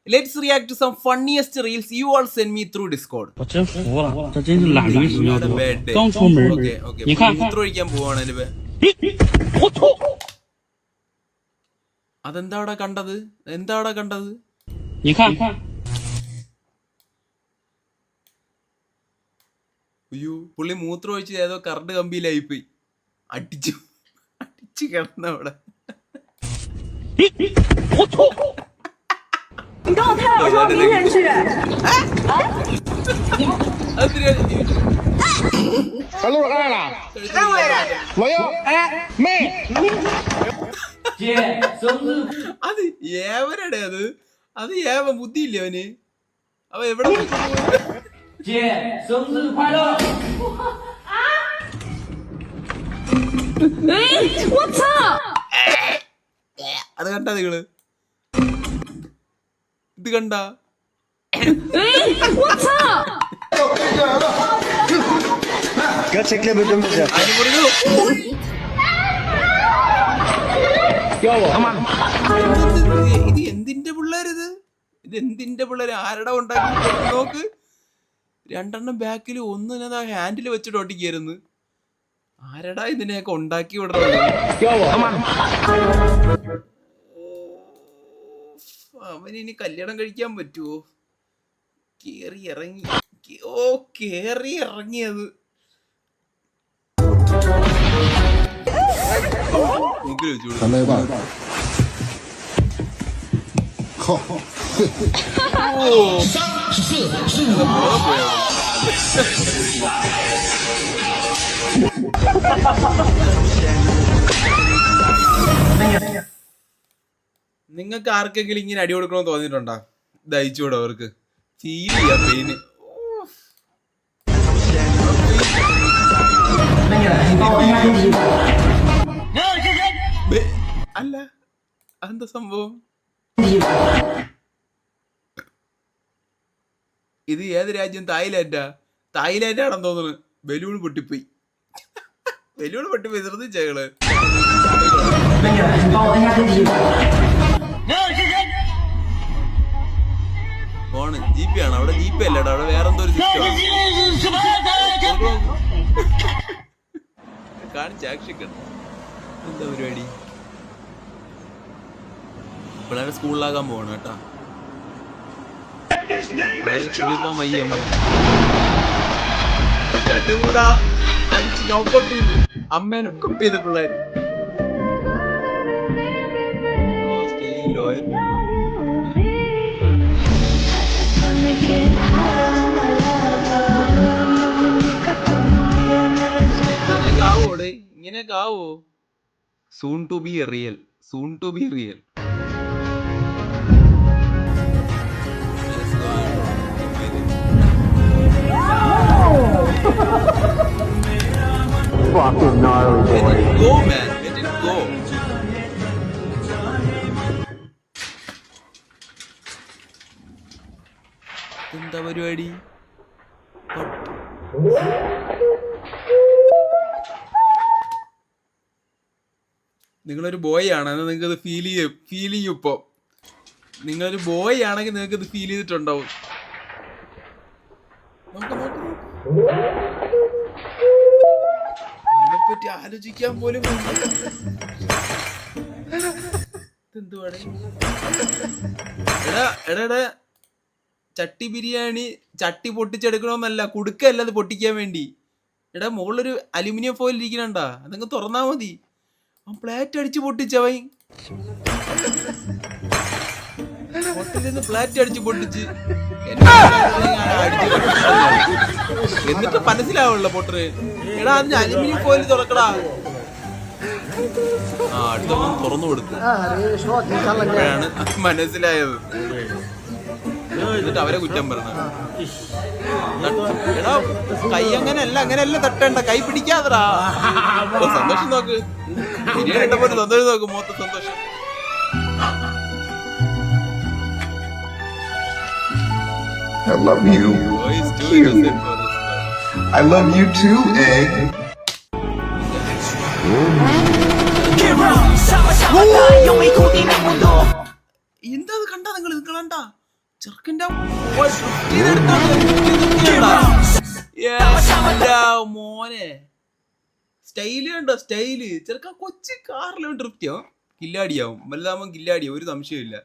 Let's react to some funniest reels you all send me through Discord. 我真服了，这真是懒驴屎尿多。 Bad day. 刚出门， Okay. 你看， മൂത്രമൊഴിക്കാൻ പോവാണ് അല്ലേ? 我操！ അതെന്താ അവിടെ കണ്ടത്? എന്താ അവിടെ കണ്ടത്? 你看， അയ്യോ, പുള്ളി മൂത്രം ഒഴിച്ച് ഏതോ കറണ്ട് കമ്പിയിലായിപ്പോയി. അടിച്ചു കിടന്ന അവിടെ. 我操！ 你跟我太阳说明天去。小鹿来了，我要妹。姐，生日 അത് ഏവരുടെ അത് ഏവ ബുദ്ധിയില്ലേ അവന്? അവ എവിടെ പോയി? 姐，生日快乐！哎，我操！ അത് കണ്ടാ നിങ്ങള്? ഇത് കണ്ട? 哎，我操！ Gerçekle böldüm bize. അതിന് പറഞ്ഞു ഇത് എന്തിന്റെ പിള്ളേരിത്? ഇത് എന്തിന്റെ പിള്ളേര്? ആരുടെ ഉണ്ടാക്കി നോക്ക്. രണ്ടെണ്ണം ബാക്കിൽ ഒന്നിനതാ ഹാൻഡിൽ വെച്ചിട്ട് ഒട്ടിക്കായിരുന്നു. ആരടാ ഇതിനെയൊക്കെ ഉണ്ടാക്കി വിടുന്നത്? അവനിനി കല്യാണം കഴിക്കാൻ പറ്റുമോ? കേറി ഇറങ്ങിയത് മൂക്കിൽ വെച്ചു. നിങ്ങൾക്ക് ആർക്കെങ്കിലും ഇങ്ങനെ അടി കൊടുക്കണമെന്ന് തോന്നിയിട്ടുണ്ടോ? ദഹിച്ചുകൂടെ അവർക്ക് ഫീൽ ചെയ്യാം പെയിന്. അല്ല, അതെന്താ സംഭവം? ഇത് ഏത് രാജ്യം? തായ്ലാൻഡാണെന്ന് തോന്നുന്നു. ബലൂൺ പൊട്ടിപ്പോയി. ശ്രദ്ധിച്ചേകള്. ഫോണ് GP ആണ്. അവിടെ GP അല്ലടാ, അവിടെ വേറെന്തോ ഒരു സിസ്റ്റം കാണിച്ച് ആക്ഷിക്കണം. എന്താ പരിപാടി? പിള്ളേരെ സ്കൂളിലാകാൻ പോവാണ് കേട്ടാ. സ്കൂളിൽ പോകാൻ വയ്യ. അമ്മേനെ കൊപ്പ് ചെയ്ത പിള്ളേര്. ഇങ്ങനെയൊക്കെ ആവോ? Soon to be real. Fucking gnarly, boy. Go, man. Let it go. എന്താ പരിപാടി? നിങ്ങളൊരു ബോയ് ആണ്, നിങ്ങൾക്ക് ഇത് ഫീൽ ചെയ്യും. ഇപ്പൊ നിങ്ങളൊരു ബോയ് ആണെങ്കിൽ നിങ്ങൾക്ക് ഇത് ഫീൽ ചെയ്തിട്ടുണ്ടാവും. ഇതിനെപ്പറ്റി ആലോചിക്കാൻ പോലും എന്തുവാണ്? എടാ ചട്ടി ബിരിയാണി ചട്ടി പൊട്ടിച്ചെടുക്കണമെന്നല്ല, കുടുക്കല്ല അത് പൊട്ടിക്കാൻ വേണ്ടി. എടാ മുകളിലൊരു അലുമിനിയം ഫോയിൽ ഇരിക്കണണ്ടാ, അതങ്ങ് തുറന്നാ മതി. അവൻ പ്ലേറ്റ് അടിച്ച് പൊട്ടിച്ചവൻ. ഹോട്ടലിൽ പ്ലേറ്റ് അടിച്ച് പൊട്ടിച്ച് എന്നിട്ട് മനസ്സിലാവുള്ള പൊട്ടറ്. എടാ അതിന് അലുമിനിയം ഫോയിൽ തുറക്കടാ. അടുത്തൊന്നും തുറന്നു കൊടുത്തു. അപ്പോഴാണ് മനസ്സിലായത്. എന്നിട്ട് അവരെ കുറ്റം പറഞ്ഞത്. എടാ കൈ അങ്ങനെയല്ല തട്ടണ്ട, കൈ പിടിക്കാതടാ. സന്തോഷം നോക്ക്, ബിരിയാണി ഇട്ടപ്പോൾ സന്തോഷം നോക്ക്, മൊത്തം സന്തോഷം. I love you. I love you too, egg. എന്താ കണ്ടാ? നിങ്ങൾ കണ്ടാ? ചെറുക്കൻ്റെ മോനെ സ്റ്റൈല് കണ്ടോ, സ്റ്റൈല്. ചെറുക്കൻ കൊച്ചു കാറിലും ഡ്രിഫ്റ്റ് ആവും, കില്ലാടിയാവും, വലുതാവുമ്പോ കില്ലാടിയാവും, ഒരു സംശയമില്ല.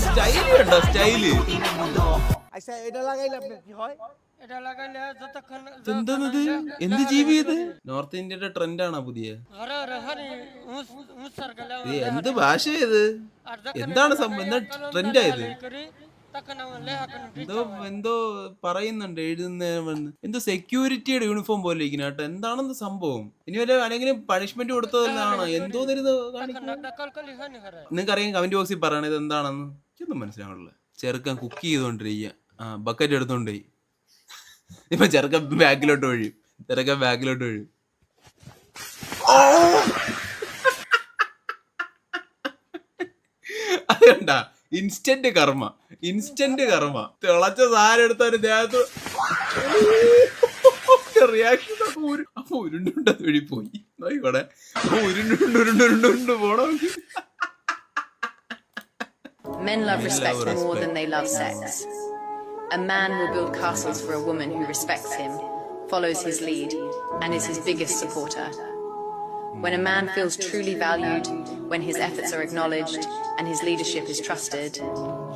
സ്റ്റൈല് കണ്ടോ, സ്റ്റൈല്. എന്താണത്, എന്ത് ജീവി ഇത്? നോർത്ത് ഇന്ത്യയുടെ ട്രെൻഡാണോ പുതിയ? എന്ത് ഭാഷ ഇത്? എന്താണ് സംഭവം? എന്താ ട്രെൻഡായത്? എന്തോ പറയുന്നുണ്ട്, എഴുതുന്ന എന്തോ സെക്യൂരിറ്റിയുടെ യൂണിഫോം പോലെ ഇരിക്കുന്ന കേട്ടോ. എന്താണെന്ന് സംഭവം? ഇനി വല്ല ആരെങ്കിലും പണിഷ്മെന്റ് കൊടുത്തതല്ലാണോ? എന്തോ നിങ്ങൾക്ക് അറിയാം, കമന്റ് ബോക്സിൽ പറയണത് ഇത് എന്താണെന്ന്. എനിക്കൊന്നും മനസ്സിലാവണില്ല. ചെറുക്കൻ കുക്ക് ചെയ്തോണ്ടിരിക്കുക, ബക്കറ്റ് എടുത്തോണ്ടേ. ഇപ്പൊ ചെറുക്കൻ ബാക്കിലോട്ട് ഒഴിയും, അതുകൊണ്ടാ ഇൻസ്റ്റന്റ് കർമ്മ. തിളച്ച സാധനം എടുത്തൊരു ദേഹത്ത് റിയാക്ഷൻ. അപ്പൊ ഉരുണ്ടുണ്ട് ഒഴിപ്പോയി നോക്കിക്കോടെ. ഉരുണ്ടുണ്ട് പോണോ. Men love respect more than they love sex. A man will build castles for a woman who respects him, follows his lead, and is his biggest supporter. When a man feels truly valued, when his efforts are acknowledged, and his leadership is trusted,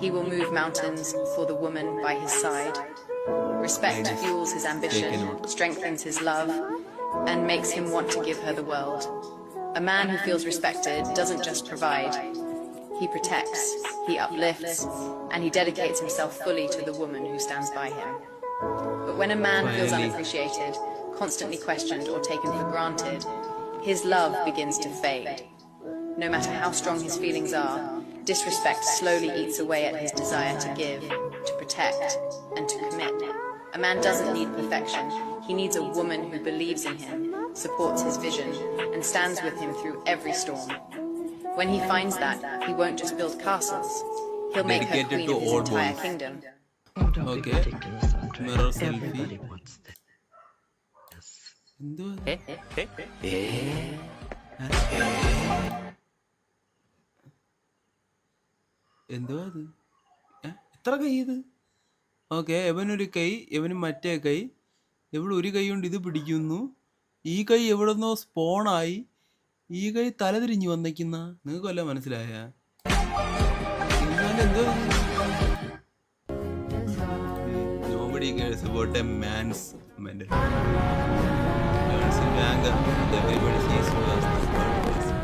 he will move mountains for the woman by his side. Respect fuels his ambition, strengthens his love, and makes him want to give her the world. A man who feels respected doesn't just provide. He protects, he uplifts, and he dedicates himself fully to the woman who stands by him. But when a man feels unappreciated, constantly questioned or taken for granted, his love begins to fade. No matter how strong his feelings are, disrespect slowly eats away at his desire to give, to protect, and to commit. A man doesn't need perfection. He needs a woman who believes in him, supports his vision, and stands with him through every storm. When he finds that, he won't just build castles. He'll make her queen of his entire kingdom. Okay. Mirror selfie. എന്തുവാ അത്? എത്ര കൈ ഇത്? Okay, എവനൊരു കൈ, എവന് മറ്റേ കൈ. എവിടെ ഒരു കൈ കൊണ്ട് ഇത് പിടിക്കുന്നു. ഈ കൈ എവിടെന്നോ സ്പോണായി. ഈ കൈ തലതിരിഞ്ഞു വന്നേക്കുന്ന. നിങ്ങൾക്ക് വല്ല മനസ്സിലായ? എന്തോ nobody cares about a man's mental. Everybody sees you as the third person.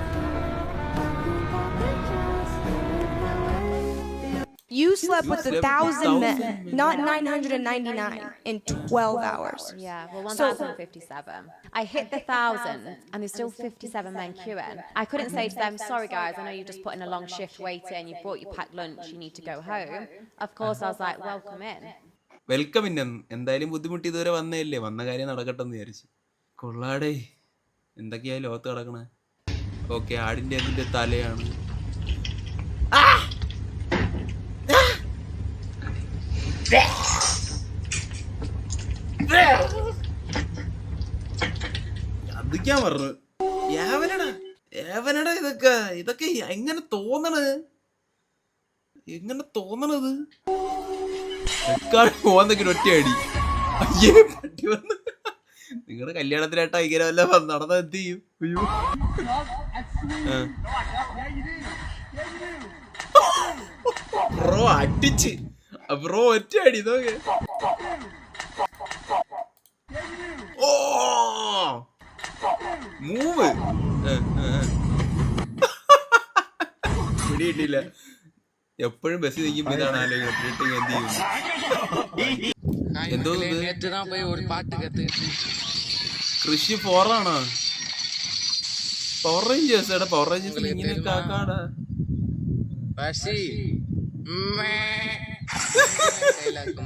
You slept with 1,000 men, not 999, in 12 hours. Yeah, well, 1,057. I hit the 1,000, and there's still 57 men queuing. I couldn't say to them, sorry guys, I know you just put in a long shift waiting, you brought your packed lunch, you need to go home. Of course, I was like, welcome in. Welcome in. എന്തായാലും ബുദ്ധിമുട്ട് ഇതുവരെ വന്നേല്ലേ, വന്ന കാര്യം നടക്കട്ടെ എന്ന് വിചാരിച്ചു. കൊള്ളാടേ, എന്തൊക്കെയാ ലോകത്ത് കിടക്കണേ. ഓക്കെ, ആടിന്റെ അതിന്റെ തലയാണ്. അതിക്കാൻ പറഞ്ഞു. ഏവനടാ ഇതൊക്കെ എങ്ങനെ തോന്നണത്? പോകുന്നെങ്കിലും ഒറ്റയടി. അയ്യേ, പട്ടി വന്ന്. നിങ്ങളുടെ കല്യാണത്തിനായിട്ടാ ഇങ്ങനെ വല്ല നടന്ന എന്ത് ചെയ്യും? അയ്യോ, ബ്രോ അടിച്ച്, ബ്രോ ഒറ്റയടി നോക്കെ. ഓ മൂവ് പിടിയിട്ടില്ല. എപ്പോഴും ബസ്സിൽ നിൽക്കുമ്പോ ഇതാണ് ആലോചിക്കുന്നത്. എന്ത് ചെയ്യും? എന്തോ കൃഷി 4 ആണോ? Power Rangers. എടാ, പവർ റേഞ്ചേഴ്സിൽ ഇങ്ങനെയൊക്കെ ആക്കാടാ.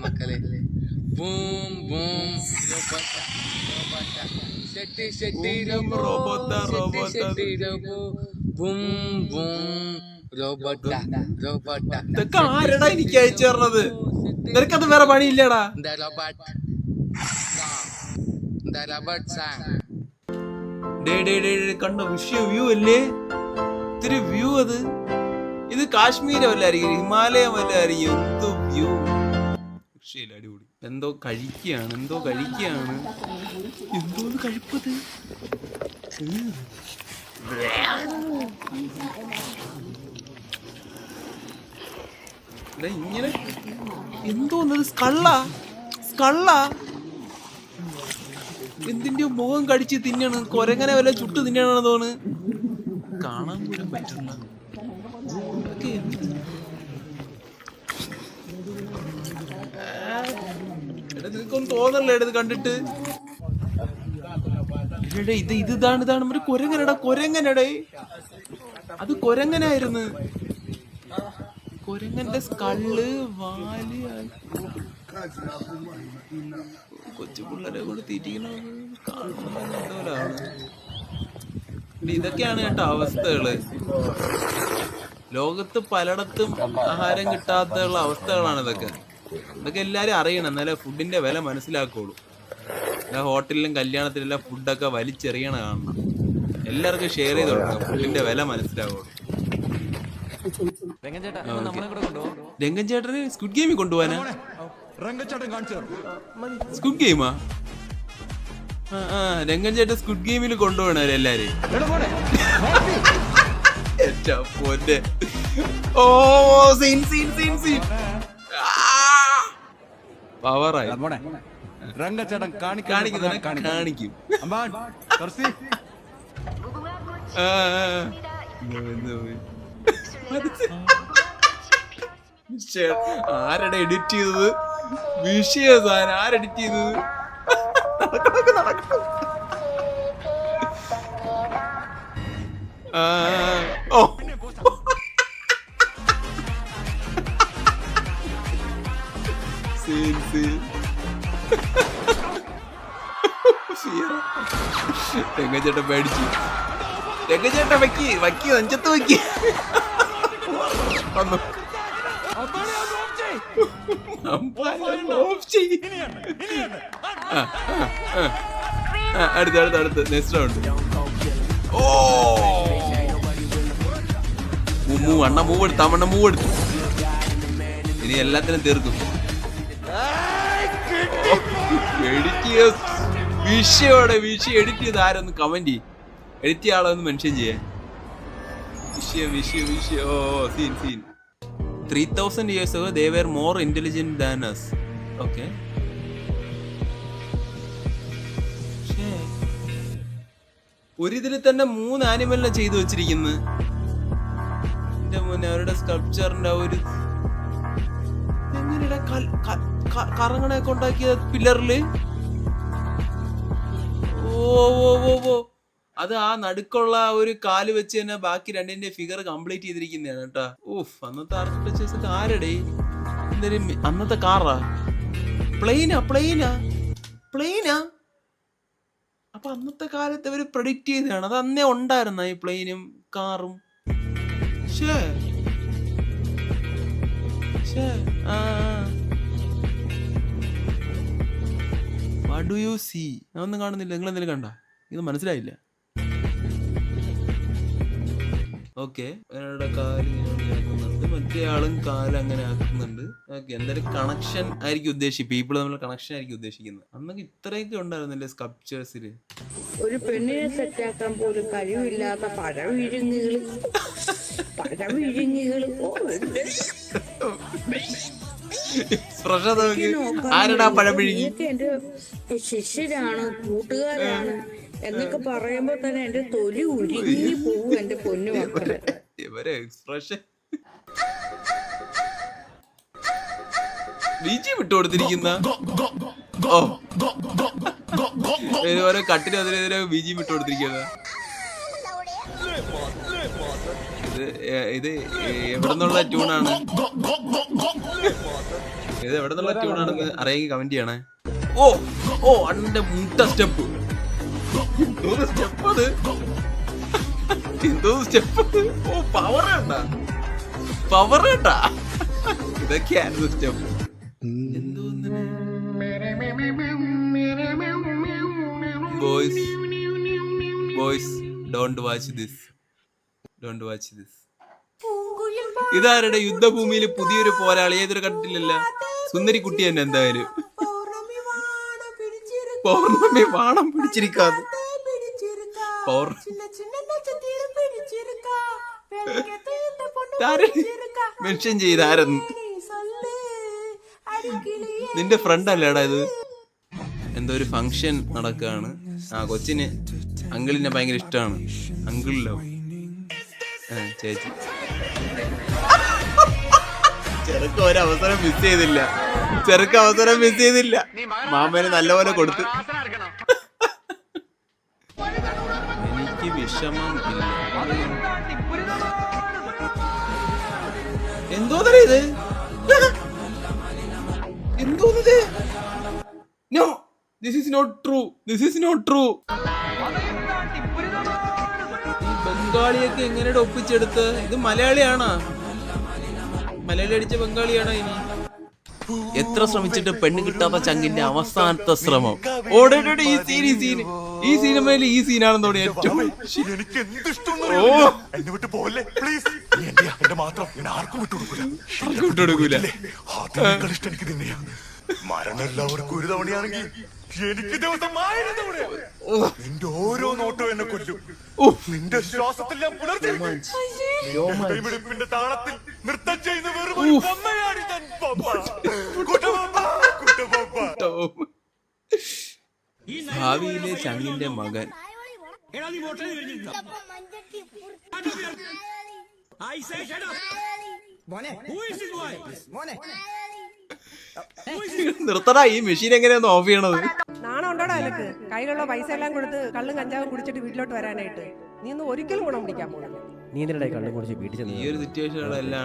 മക്കളെ ഇതൊക്കെ ആരടാ എനിക്ക് അയച്ചു തരണത്? നിനക്കത് വേറെ പണിയില്ലടാ. കണ്ടോ, വ്യൂ അല്ലേ? ഇത്തിരി വ്യൂ. ഇത് ഇത് കാശ്മീരോ അല്ലായിരിക്കും, ഹിമാലയം അല്ലായിരിക്കും. എന്തോ വ്യൂ, രക്ഷയില്ല, അടിപൊളി. എന്തോ കഴിക്കുകയാണ്, എന്തോന്ന് കഴിപ്പത്. ഇങ്ങനെ എന്തോന്നത്, സ്കള്ളാ. എന്തിന്റെ മുഖം കടിച്ച് തിന്നണ്, കൊരങ്ങനെ വല്ല ചുട്ട് തിന്നണെന്ന് തോന്നുന്നു. കാണാൻ പോലും പറ്റില്ല. ഇതൊക്കെ എന്ത്? നിനക്കൊന്നും തോന്നല്ലേ ഇത് കണ്ടിട്ട്? ഇതാണ് ഒരു കൊരങ്ങനടേ. അത് കൊരങ്ങനായിരുന്നു. കൊരങ്ങന്റെ സ്കള്ള്, വാല്. കൊച്ചു പിള്ളേരെ കൊണ്ട് തീറ്റിക്കണോലാണ്. ഇതൊക്കെയാണ് കേട്ടോ അവസ്ഥകള്. ലോകത്ത് പലയിടത്തും ആഹാരം കിട്ടാത്തുള്ള അവസ്ഥകളാണ് ഇതൊക്കെ. എല്ലാരും അറിയണം, എന്നാലേ ഫുഡിന്റെ വില മനസ്സിലാക്കുള്ളൂ. ഹോട്ടലിലും കല്യാണത്തിലെല്ലാം ഫുഡൊക്കെ വലിച്ചെറിയണ കാണണം. എല്ലാവർക്കും ഷെയർ ചെയ്ത് കൊടുക്കണം, ഫുഡിന്റെ വില മനസ്സിലാവുള്ളൂ. രംഗൻ ചേട്ടന് സ്ക്വിഡ് ഗെയിമിൽ കൊണ്ടുപോകാനാ? സ്ക്വിഡ് ഗെയിമാ? രംഗൻ ചേട്ടൻ സ്ക്വിഡ് ഗെയിമിൽ കൊണ്ടുപോകണ എല്ലാരും. ഓ സീൻ പവറായി. രംഗച്ചേട്ടൻ കാണിക്കും. ആരുടെ എഡിറ്റ് ചെയ്തത്? വിഷയ സാധനം ആരെഡിറ്റ് ചെയ്തത്? ഓ രംഗച്ചേട്ടൻ പേടിച്ചു. രംഗച്ചേട്ടൻ വയ്ക്കി നെഞ്ചത്ത് വയ്ക്കി വന്നു. അടുത്ത് നെക്സ്റ്റ് റൗണ്ട്. ഓ മൂവ് എടുത്തു. ഇനി എല്ലാത്തിനും തീർക്കും. വിഷയം എഡിറ്റ് ചെയ്ത് ആരൊന്ന് കമന്റ് ചെയ്യും. എഡിറ്റ് ചെയ്യാളെ ഒന്ന് മെൻഷൻ ചെയ്യാൻ. വിഷയം. ഓ scene 3000 years ago they were more intelligent than us. Okay. ഒരു ഇതിൽ തന്നെ 3 ആനിമലിനെ ചെയ്തു വെച്ചിരിക്കുന്നു. എന്റെ മോനെ, അവരുടെ സ്കൾപ്ചറിന്റെ ഒരു എങ്ങനെയാ കറങ്ങണൊക്കെ ഉണ്ടാക്കിയ പില്ലറില്. ഓ അത് ആ നടുക്കുള്ള ഒരു കാല് വെച്ച് തന്നെ ബാക്കി രണ്ടിന്റെ ഫിഗർ കംപ്ലീറ്റ് ചെയ്തിരിക്കുന്നതാണ് കേട്ടാ. ഓഫ്, അന്നത്തെ ആർക്കിടെക്ചേഴ്സ് ആരടേ? എന്തായാലും അന്നത്തെ കാറാ? പ്ലെയിനാ? അപ്പൊ അന്നത്തെ കാലത്ത് അവര് പ്രഡിക്റ്റ് ചെയ്തതാണ്. അത് അന്നേ ഉണ്ടായിരുന്ന ഈ പ്ലെയിനും കാറും. What do you see? ഞാനൊന്നും കാണുന്നില്ല. നിങ്ങൾ എന്തെങ്കിലും കണ്ട? ഇത് മനസ്സിലായില്ല. ഓക്കെ, അവരുടെ കാല് ഇങ്ങനെ ആക്കുന്നുണ്ട്, മറ്റേ ആളും കാല് അങ്ങനെ ആക്കുന്നുണ്ട്. ഓക്കെ, എന്തായാലും കണക്ഷൻ ആയിരിക്കും ഉദ്ദേശിക്കുന്നത്. പീപ്പിൾ തമ്മിലുള്ള കണക്ഷൻ ആയിരിക്കും ഉദ്ദേശിക്കുന്നത്. അന്നൊക്കെ ഇത്രയൊക്കെ ഉണ്ടായിരുന്നില്ലേ സ്കൾപ്ചേഴ്സില്? ഒരു പെണ്ണിനെ സെറ്റാക്കാൻ പോലും കഴിവില്ലാത്ത പഴവിഴുങ്ങുകള്. ആരടാ പഴപിഴുങ്ങി? എന്റെ ശിഷ്യരാണ്, കൂട്ടുകാരാണ് എന്നൊക്കെ പറയുമ്പോ തന്നെ എന്റെ തൊലി ഉരുങ്ങി പോവും എന്റെ പൊന്നു മക്കളെ. ഇവരെ എക്സ്പ്രഷൻ ബീജി വിട്ടുകൊടുത്തിരിക്കുന്ന ഓരോ കട്ടിന് അതിനെതിരെ ബീജി വിട്ടുകൊടുത്തിരിക്കുന്ന. ഇത് എവിടെന്നുള്ള ട്യൂണാണ്? ഇത് എവിടെന്നുള്ള ട്യൂണാണെന്ന് അറിയാമെങ്കിൽ കമന്റ് ചെയ്യണേ. ഓ അണ്ണന്റെ മുട്ട സ്റ്റെപ്പ്. എന്തോ സ്റ്റെപ്പ്. ഓ പവർ കേട്ടാ. ഇതൊക്കെയായിരുന്നു step. Boys don't watch this. ഇതാരുടെ യുദ്ധഭൂമിയിൽ പുതിയൊരു പോരാളി ഏതൊരു കണ്ടിട്ടില്ലല്ല. സുന്ദരി കുട്ടി തന്നെ എന്തായാലും. പൗർണമി വാണം പിടിച്ചിരിക്കാതെ മെൻഷൻ ചെയ്താരെന്ന്. നിന്റെ ഫ്രണ്ട് അല്ലേടാ ഇത്? എന്തോ ഒരു ഫംഗ്ഷൻ നടക്കുകയാണ്. കൊച്ചിന് അങ്കിളിനെ ഭയങ്കര ഇഷ്ടമാണ്. അങ്കിളിലോ ചേച്ചി ചെറുക്ക് ഒരവസരം മിസ് ചെയ്തില്ല. മാമന് നല്ലപോലെ കൊടുത്ത്. എനിക്ക് വിഷമം ഇല്ല. എന്തോന്നറിയ ഇത്? എന്തോന്നത്? No, this is not true. ഈ ബംഗാളിയൊക്കെ എങ്ങനെയാണ് ഒപ്പിച്ചെടുത്ത്? ഇത് മലയാളിയാണോ? മലയാളി അടിച്ച ബംഗാളിയാണോ? ഇനി എത്ര ശ്രമിച്ചിട്ട് പെണ്ണ് കിട്ടാത്ത ചങ്കിന്റെ അവസാനത്തെ ശ്രമം. ഓടേണ്ടി ഈ സിനിമയിൽ ഈ സീനാണെന്ന് തോന്നി ഏറ്റവും. വിട്ടുകൊടുക്കൂല. മരണം എല്ലാവർക്കും ഒരു തവണയാണെങ്കിൽ എനിക്ക് ദിവസം 1000 തവണ. നിന്റെ ഓരോ നോട്ടവും എന്നെ കൊല്ലും. നിന്റെ ശ്വാസത്തിൽ ഞാൻ പുലർത്തിപ്പിന്റെ താളത്തിൽ നൃത്തം ചെയ്യുന്ന വെറും ബൊമ്മയാണ് ഞാൻ. ഭാവിയിലെ ചങ്ങിന്റെ മകൻ. നിർത്തടാ, ഈ മെഷീൻ എങ്ങനെയാന്ന് ഓഫ് ചെയ്യണത്? നാണം ഉണ്ടോടാ നിനക്ക്? കയ്യിലുള്ള പൈസ എല്ലാം കൊടുത്ത് കള്ളും കഞ്ചാവും കുടിച്ചിട്ട് വീട്ടിലോട്ട് വരാനായിട്ട് നീ ഒന്നും ഒരിക്കലും ഗുണം പിടിക്കാൻ പോകുന്നില്ല. ഈ ഒരു സിറ്റുവേഷനുകളെല്ലാം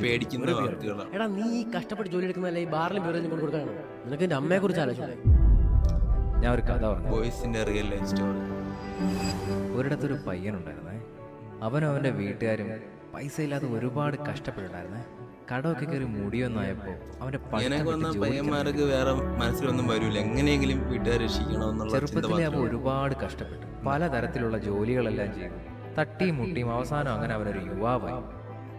പേടിക്കുന്ന വാക്കുകളാണ്. എടാ നീ ഈ കഷ്ടപ്പെട്ട് ജോലി എടുക്കുന്നതല്ലേ ഈ ബാറിലും പേരും കൊണ്ട് കൊടുക്കാനോ? നിനക്ക് എന്റെ അമ്മയെ കുറിച്ച് ആലോചിച്ചു. ഞാൻ ഒരു കഥ പറഞ്ഞു. ബോയ്സിന്റെ റിയൽ ലൈഫ് സ്റ്റോറി. ഒരിടത്തൊരു പയ്യനുണ്ടായിരുന്നേ. അവനും അവന്റെ വീട്ടുകാരും പൈസ ഇല്ലാതെ ഒരുപാട് കഷ്ടപ്പെട്ടുണ്ടായിരുന്നേ. കടമൊക്കെ കയറി മുടിയൊന്നായപ്പോ അവന്റെ പയ്യന്മാർക്ക് വേറെ മനസ്സിലൊന്നും വരൂല. എങ്ങനെയെങ്കിലും വീട്ടുകാരെ രക്ഷിക്കണമെന്നുള്ള ചെറുപ്പത്തിലെ അവൻ ഒരുപാട് കഷ്ടപ്പെട്ടു. പലതരത്തിലുള്ള ജോലികളെല്ലാം ചെയ്തു. തട്ടിയും മുട്ടിയും അവസാനം അങ്ങനെ അവനൊരു യുവാവായി.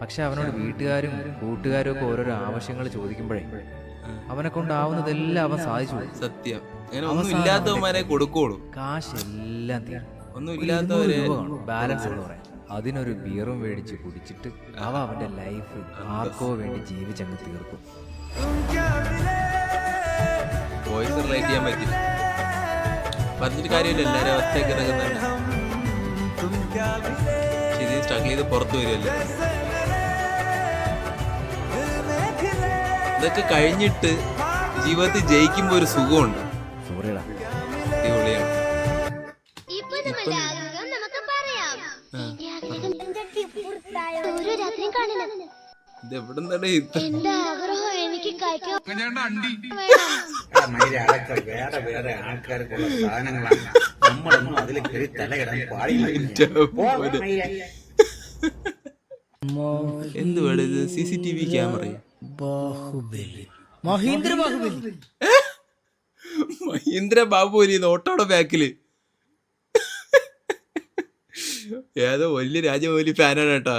പക്ഷെ അവനോട് വീട്ടുകാരും കൂട്ടുകാരും ഒക്കെ ഓരോരോ ആവശ്യങ്ങൾ ചോദിക്കുമ്പോഴേ അവനെ കൊണ്ടാവുന്നതെല്ലാം അവൻ സാധിച്ചു. സത്യം. ഒന്നും ഇല്ലാത്തവന്മാരെ കൊടുക്കോളൂ. കാശെല്ലാം തീർന്നു. ഒന്നും ഇല്ലാത്തവരെ ബാലൻസ് എന്ന് പറയാം. അതിനൊരു ബിയറും മേടിച്ച് കുടിച്ചിട്ട് അവന്റെ ലൈഫ് ആർക്കോ വേണ്ടി ജീവിച്ചങ്ങ് തീർക്കും. വോയിസ് റിലേറ്റ് ചെയ്യാൻ പറ്റില്ല. പറഞ്ഞിട്ട് കാര്യമില്ല. എല്ലാവരും അവസ്ഥയൊക്കെ ഇറങ്ങുന്നുണ്ട്. ശരി, സ്ട്രഗിൾ ചെയ്ത് പുറത്തു വരുമല്ലേ. ഇതൊക്കെ കഴിഞ്ഞിട്ട് ജീവിതത്തിൽ ജയിക്കുമ്പോ ഒരു സുഖമുണ്ട്. അടിപൊളിയാണ്. ഇതെവിടുന്നാണ് വേറെ ആൾക്കാർക്കുള്ള സാധനങ്ങളാണ്. നമ്മളൊന്നും അതിൽ കയറി തലയിടാൻ പാടില്ല. എന്തുവാണ് ഇത്? CCTV camera. മഹീന്ദ്ര ബാഹുബലി നോട്ടോടെ ബാക്കില്. ഏതോ വലിയ രാജമൗലി ഫാനാണ് കേട്ടോ.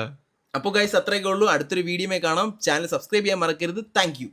അപ്പോൾ ഗൈസ് അത്രയൊക്കെ ഉള്ളൂ. അടുത്തൊരു വീഡിയോ കാണാം. ചാനൽ സബ്സ്ക്രൈബ് ചെയ്യാൻ മറക്കരുത്. Thank you.